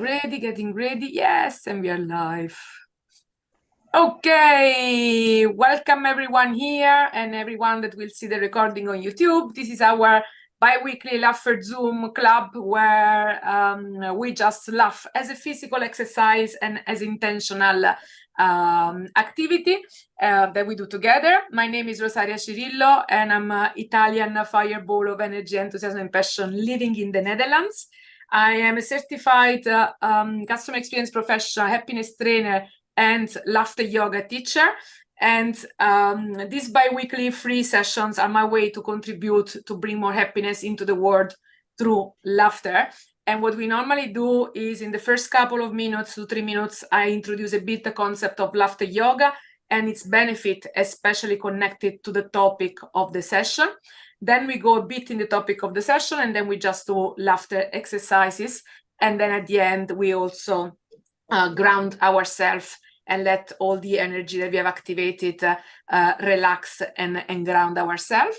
Ready, getting ready. Yes, and we are live. Okay, welcome everyone here and everyone that will see the recording on YouTube. This is our bi-weekly Laugherzoom Club where we just laugh as a physical exercise and as intentional activity that we do together. My name is Rosaria Cirillo and I'm an Italian fireball of energy, enthusiasm and passion living in the Netherlands. I am a certified customer experience professional, happiness trainer, and laughter yoga teacher. And these bi-weekly free sessions are my way to contribute to bring more happiness into the world through laughter. And what we normally do is in the first couple of minutes to 3 minutes, I introduce a bit the concept of laughter yoga and its benefit, especially connected to the topic of the session. Then we go a bit in the topic of the session, and then we just do laughter exercises. And then at the end, we also ground ourselves and let all the energy that we have activated relax and ground ourselves.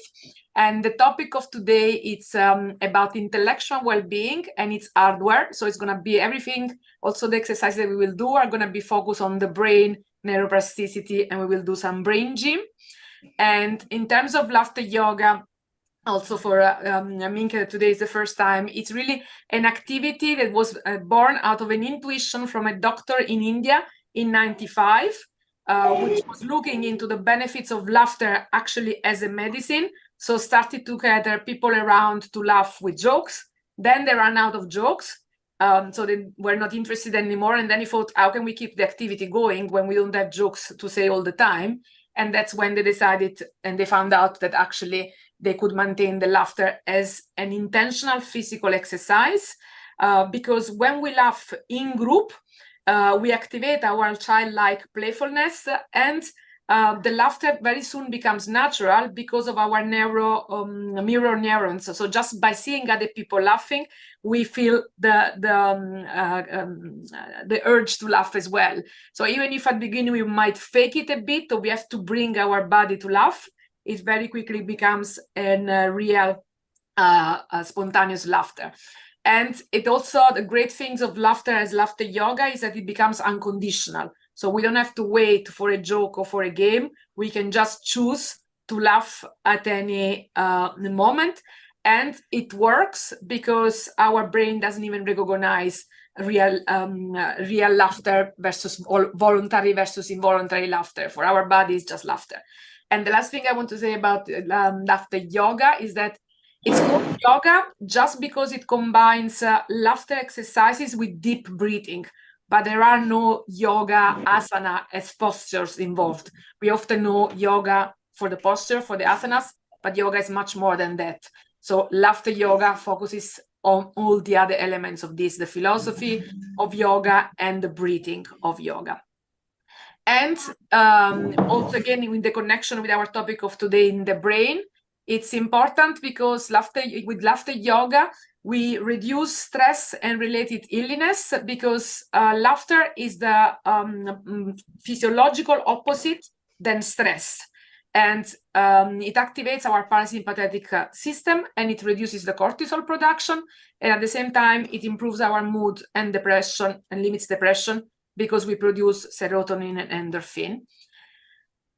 And the topic of today is about intellectual well-being and its hardware. So it's going to be everything. Also, the exercises that we will do are going to be focused on the brain, neuroplasticity, and we will do some brain gym. And in terms of laughter yoga, also for Minke, today is the first time. It's really an activity that was born out of an intuition from a doctor in India in 95, which was looking into the benefits of laughter actually as a medicine. So started to gather people around to laugh with jokes. Then they ran out of jokes. So they were not interested anymore. And then he thought, how can we keep the activity going when we don't have jokes to say all the time? And that's when they decided and they found out that actually they could maintain the laughter as an intentional physical exercise, because when we laugh in group, we activate our childlike playfulness, and the laughter very soon becomes natural because of our mirror neurons. So just by seeing other people laughing, we feel the urge to laugh as well. So even if at the beginning we might fake it a bit, or we have to bring our body to laugh, it very quickly becomes a real spontaneous laughter. And it also, the great things of laughter as laughter yoga is that it becomes unconditional. So we don't have to wait for a joke or for a game. We can just choose to laugh at any moment. And it works because our brain doesn't even recognize real laughter versus voluntary versus involuntary laughter. For our body, it's just laughter. And the last thing I want to say about laughter yoga is that it's called yoga just because it combines laughter exercises with deep breathing, but there are no yoga asana as postures involved. We often know yoga for the posture, for the asanas, but yoga is much more than that. So laughter yoga focuses on all the other elements of this, the philosophy of yoga and the breathing of yoga. And also, again, in the connection with our topic of today in the brain, it's important because with laughter yoga, we reduce stress and related illness, because laughter is the physiological opposite than stress. And it activates our parasympathetic system, and it reduces the cortisol production. And at the same time, it improves our mood and depression and limits depression, because we produce serotonin and endorphin.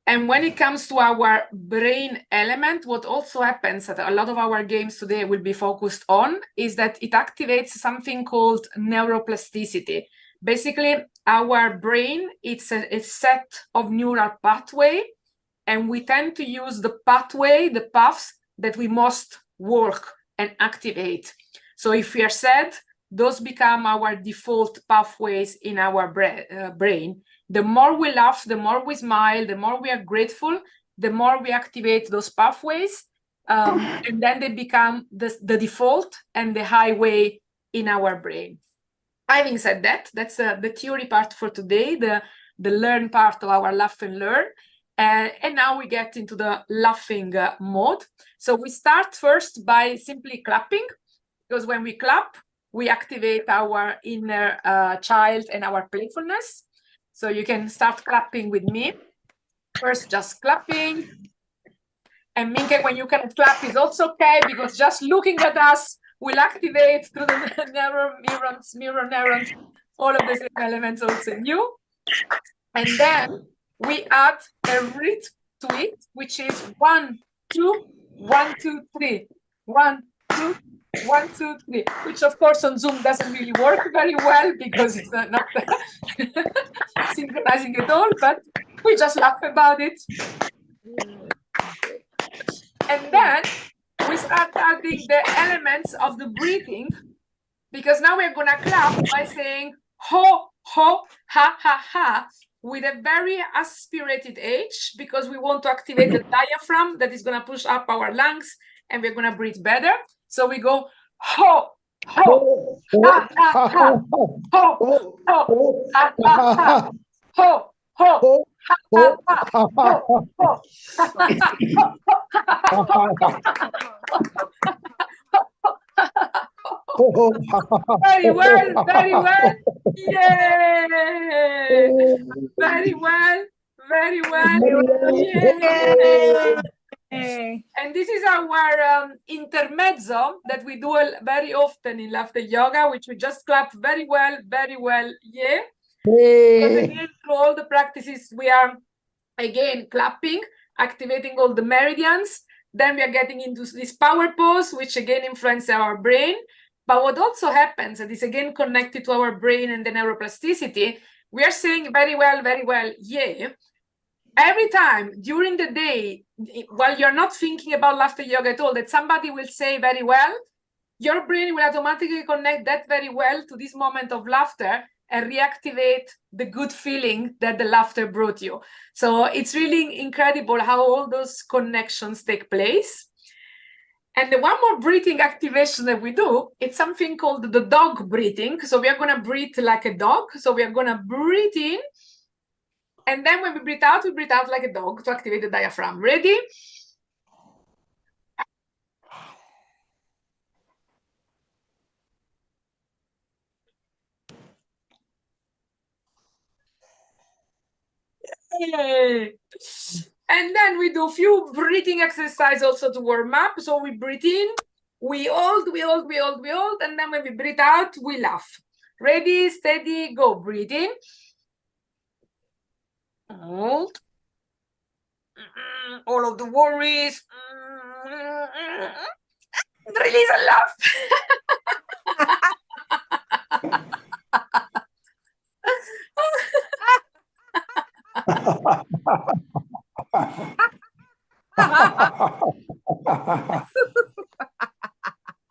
And when it comes to our brain element, what also happens that a lot of our games today will be focused on is that it activates something called neuroplasticity. Basically, our brain, it's a set of neural pathway, and we tend to use the paths that we most work and activate. So if we are sad, those become our default pathways in our brain. The more we laugh, the more we smile, the more we are grateful, the more we activate those pathways, and then they become the default and the highway in our brain. Having said that, that's the theory part for today, the learn part of our laugh and learn. And now we get into the laughing mode. So we start first by simply clapping, because when we clap, we activate our inner child and our playfulness. So you can start clapping with me. First, just clapping. And Minke, when you can clap is also okay, because just looking at us will activate through the mirror neurons, all of the same elements also in you. And then we add a rhythm to it, which is 1, 2, 1, 2, 3, 1, 2, 1, 2, 3, which of course on Zoom doesn't really work very well because it's not synchronizing at all, but we just laugh about it. And then we start adding the elements of the breathing, because now we're gonna clap by saying ho, ho, ha, ha, ha, with a very aspirated H, because we want to activate the diaphragm that is gonna push up our lungs, and we're gonna breathe better. So we go ho, ho, ha, ha, ha, ho, ho, ha, ha, ha, ho, ho, ha, ha, ha, ho, Very well, very well. Yay! Very well, very well. Yay! And this is our intermezzo that we do very often in laughter yoga, which we just clap very well, yeah. Because again, through all the practices, we are again clapping, activating all the meridians. Then we are getting into this power pose, which again influences our brain. But what also happens, and is again connected to our brain and the neuroplasticity, we are saying very well, yeah. Every time during the day, while you're not thinking about laughter yoga at all, that somebody will say very well, your brain will automatically connect that very well to this moment of laughter and reactivate the good feeling that the laughter brought you. So it's really incredible how all those connections take place. And the one more breathing activation that we do, it's something called the dog breathing. So we are going to breathe like a dog. So we are going to breathe in. And then when we breathe out like a dog to activate the diaphragm. Ready? Yay. And then we do a few breathing exercises also to warm up. So we breathe in, we hold, and then when we breathe out, we laugh. Ready, steady, go. Breathe in. Hold. All of the worries. Release and laugh.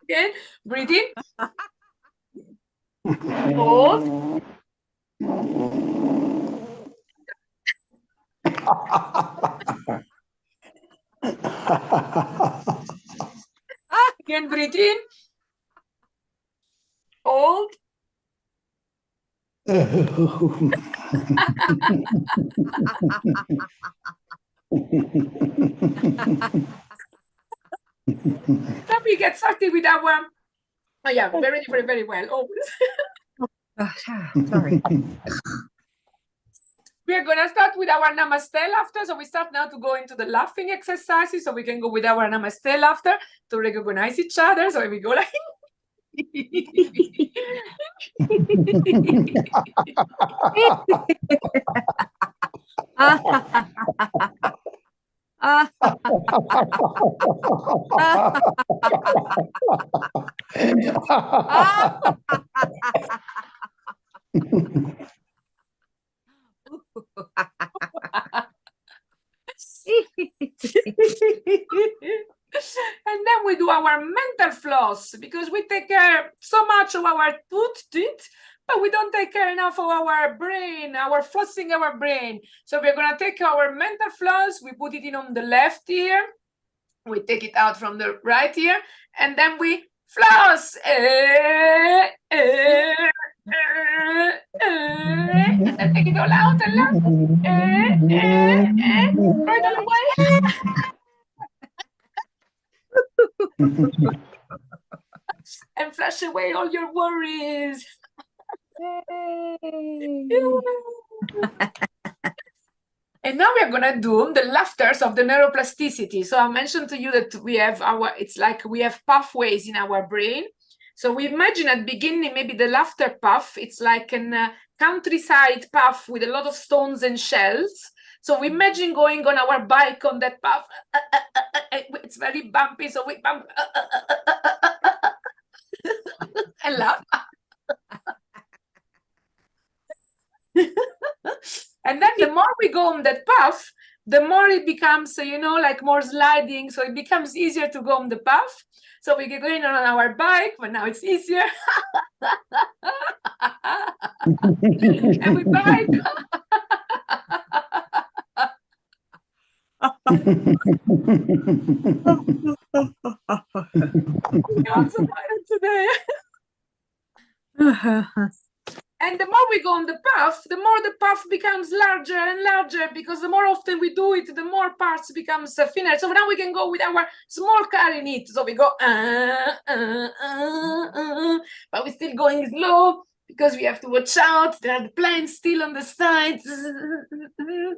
Again, breathe in. Hold. Again, breathe in. Hold. Then we get started with our, oh yeah, very well. Oh. Sorry. We're going to start with our namaste laughter. So we start now to go into the laughing exercises. So we can go with our namaste laughter to recognize each other. So we go like... And then we do our mental floss, because we take care so much of our teeth, but we don't take care enough of our brain, our flossing our brain. So we're going to take our mental floss, we put it in on the left ear, we take it out from the right ear, and then we floss. And then take it all out and laugh. Right all the way. And flush away all your worries. And now we're gonna do the laughters of the neuroplasticity. So I mentioned to you that we have it's like we have pathways in our brain. So we imagine at the beginning, maybe the laughter path, it's like a countryside path with a lot of stones and shells. So we imagine going on our bike on that path. It's very bumpy, so we bump and laugh. And then the more we go on that path, the more it becomes, you know, like more sliding. So it becomes easier to go on the path. So we get going on our bike, but now it's easier. And we bike. Also today. And the more we go on the path, the more the path becomes larger and larger, because the more often we do it, the more parts becomes thinner. So now we can go with our small car in it. So we go, but we're still going slow because we have to watch out. There are the planes still on the sides. And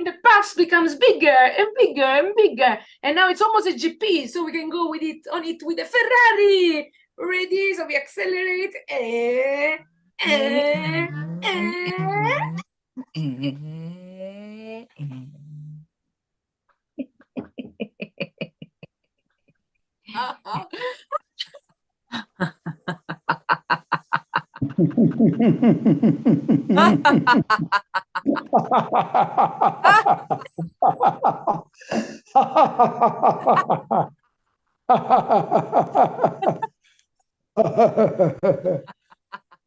the path becomes bigger and bigger and bigger. And now it's almost a GP. So we can go with it on it with a Ferrari. Ready? So we accelerate.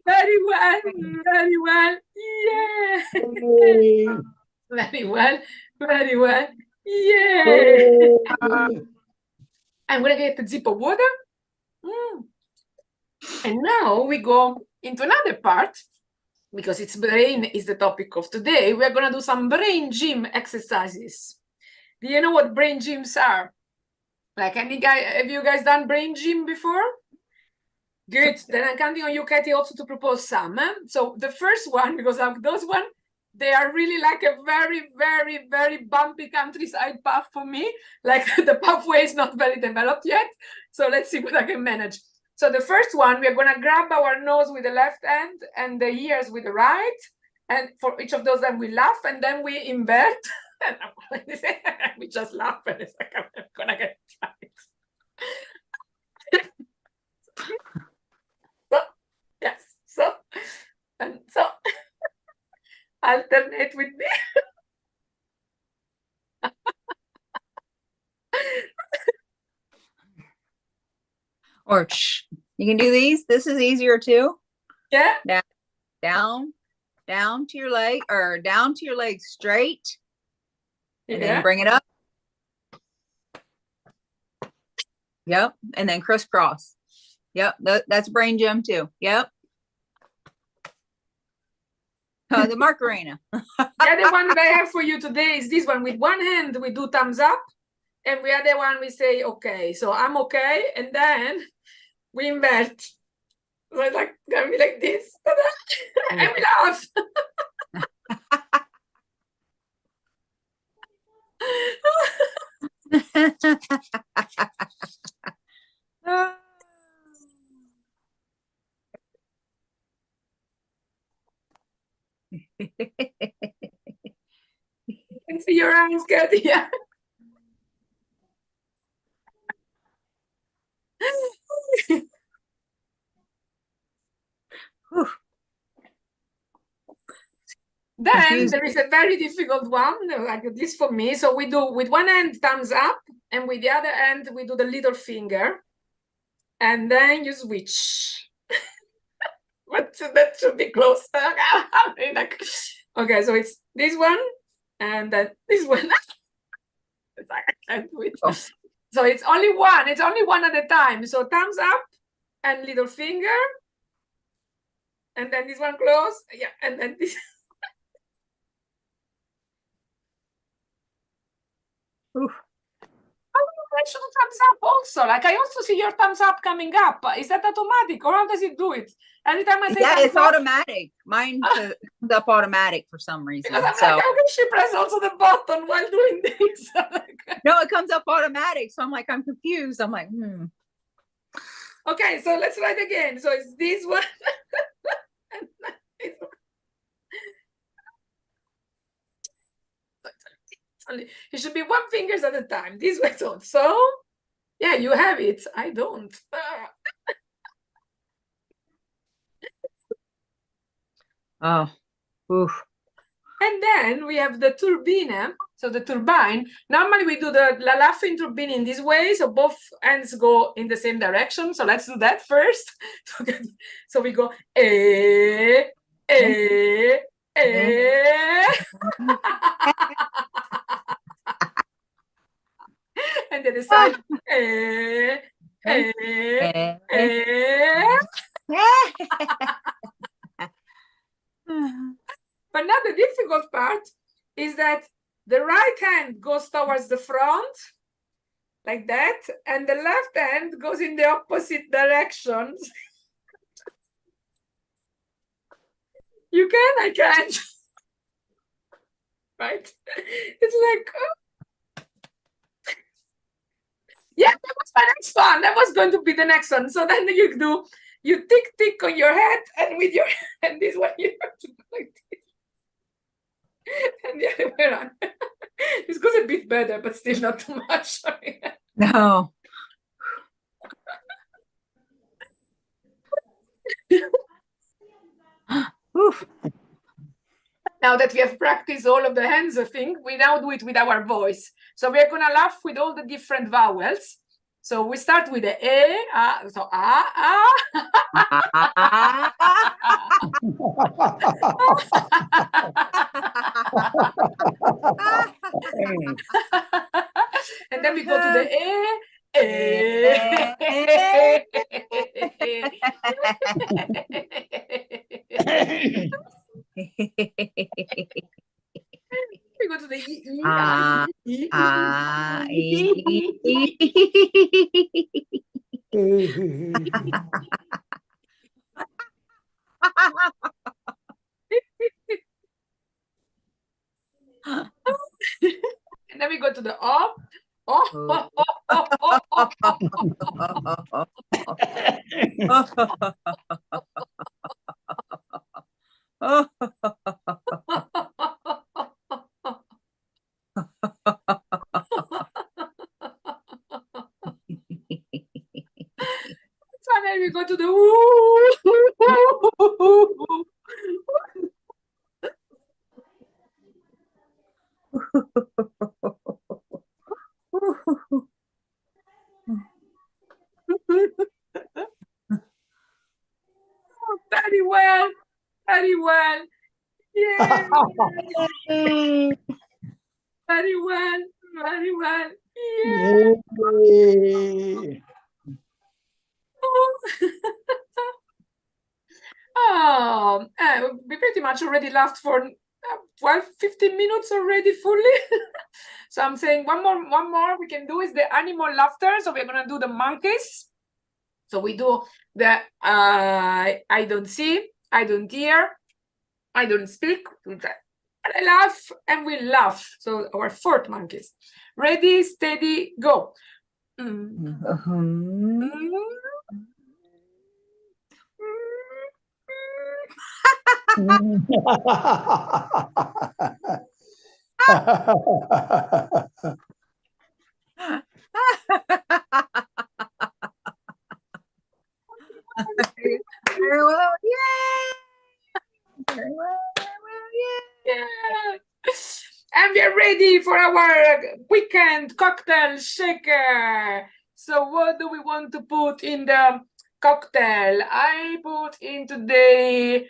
Very well, very well. Yeah. Very well, very well. Yeah. I'm gonna get a sip of water. And now we go into another part, because it's brain is the topic of today. We're gonna do some brain gym exercises. Do you know what brain gyms are? Like, any guy, have you guys done brain gym before? Good. Then I'm counting on you, Katie, also to propose some. So the first one, because those one, they are really like a very, very, very bumpy countryside path for me. Like the pathway is not very developed yet. So let's see what I can manage. So the first one, we're going to grab our nose with the left hand and the ears with the right. And for each of those, then we laugh and then we invert. We just laugh and it's like, I'm going to get it right. So, yes, so, and so, alternate with me. Or you can do these. This is easier too. Yeah. Down to your leg, or down to your leg straight. And then bring it up. Yep. And then crisscross. Yep. That's brain gym too. Yep. The Macarena. The other one that I have for you today is this one. With one hand, we do thumbs up. And the other one, we say, okay. So I'm okay. And then we invert. So it's like, gonna be like this. And we laugh. You can see your eyes, Katie. Yeah. Then there is a very difficult one, like this for me. So we do with one hand thumbs up, and with the other hand we do the little finger, and then you switch. But that should be close. Okay, so it's this one, and then this one. It's like, I can't do it. Oh. So it's only one. It's only one at a time. So thumbs up and little finger, and then this one close. Yeah, and then this. Oof. Mention thumbs up also. Like, I also see your thumbs up coming up. Is that automatic, or how does it do it? Every time I say, yeah, it's up, automatic. Mine comes up automatic for some reason. Because I'm like, how can she press also the button while doing this? No, it comes up automatic. So I'm like, I'm confused. I'm like, Okay, so let's write again. So it's this one. And this one. It should be one fingers at a time. This way. So yeah, you have it. I don't. Oh, oof. And then we have the turbine. So the turbine. Normally we do the laughing turbine in this way. So both ends go in the same direction. So let's do that first. So we go and then the side But now the difficult part is that the right hand goes towards the front, like that, and the left hand goes in the opposite direction. You can, I can't. Right? It's like, yeah, that was my next one. That was going to be the next one. So then you tick on your head, and with your hand, this one you have to go like this. And the other way around. This goes a bit better, but still not too much. No. Oof. Now that we have practiced all of the hands thing, we now do it with our voice. So we're going to laugh with all the different vowels. So we start with the so and then we go to the we go to the and then we go to the O. So then we go to the very well, very well. Yeah. Very well, very well. Yeah. Oh, we pretty much already laughed for 12, 15 minutes already fully. So I'm saying one more we can do is the animal laughter. So we're gonna do the monkeys. So we do the I don't see, I don't hear, I don't speak. I laugh and we laugh. So our fourth monkeys. Ready, steady, go. Very well, yay! Very well, yay! Yeah. And we're ready for our weekend cocktail shaker. So what do we want to put in the cocktail? I put in today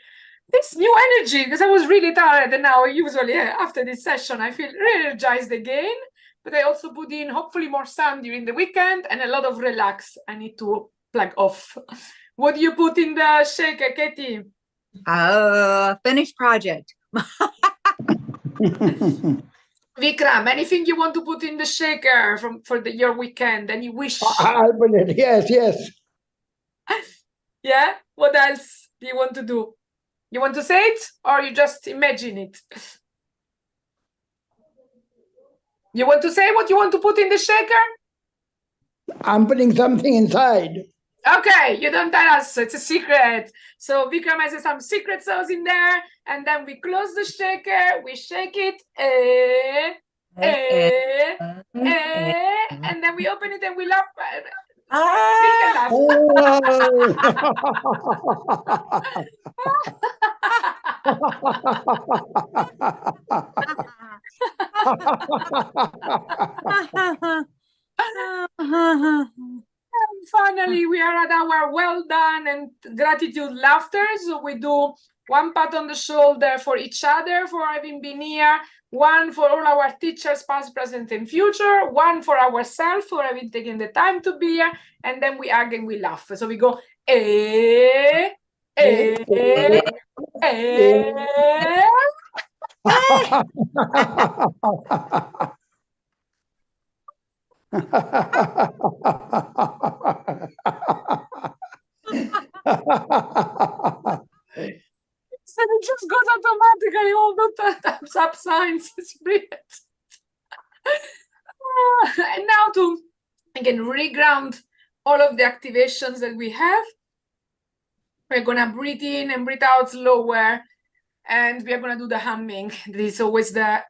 this new energy because I was really tired, and now usually after this session I feel re-energized again. But I also put in hopefully more sun during the weekend and a lot of relax. I need to plug off. What do you put in the shaker, Katie? Finished project. Vikram, anything you want to put in the shaker for your weekend? Any wish? Yes. Yeah? What else do you want to do? You want to say it or you just imagine it? You want to say what you want to put in the shaker? I'm putting something inside. Okay, you don't tell us, it's a secret. So Vikram has some secret sauce in there, and then we close the shaker, we shake it, and then we open it and we laugh. We can laugh. Finally, we are at our well done and gratitude laughter. So we do one pat on the shoulder for each other for having been here, one for all our teachers, past, present, and future, one for ourselves for having taken the time to be here, and then we hug and we laugh. So we go, eh, eh, eh. So it just goes automatically, all the thumbs up signs. It's brilliant. And now to, again, reground all of the activations that we have. We're going to breathe in and breathe out slower. And we are going to do the humming. This is always the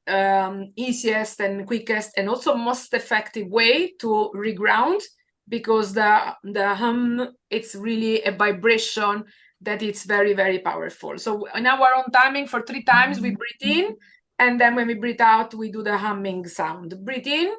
easiest and quickest and also most effective way to reground, because the hum, it's really a vibration that it's very, very powerful. So in our own timing, for 3 times, we breathe in. And then when we breathe out, we do the humming sound. Breathe in.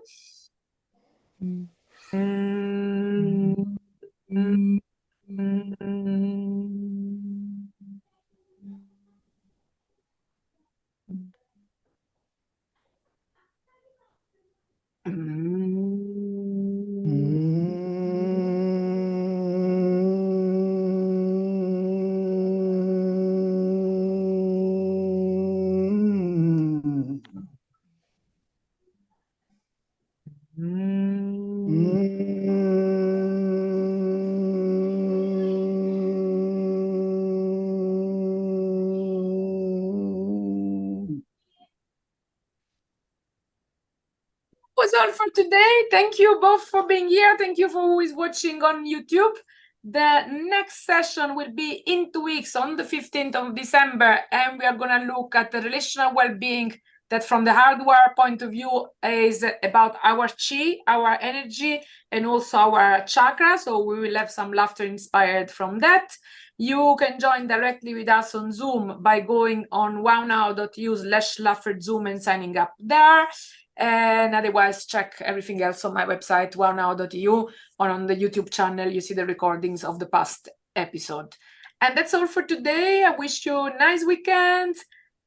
Was all for today. Thank you both for being here. Thank you for who is watching on YouTube. The next session will be in 2 weeks on the 15th of December, and we are going to look at the relational well-being that from the hardware point of view is about our chi, our energy, and also our chakra. So we will have some laughter inspired from that. You can join directly with us on Zoom by going on wownow.eu/Laugherzoom and signing up there. And otherwise, check everything else on my website, wownow.eu, or on the YouTube channel. You see the recordings of the past episode. And that's all for today. I wish you a nice weekend.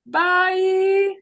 Bye.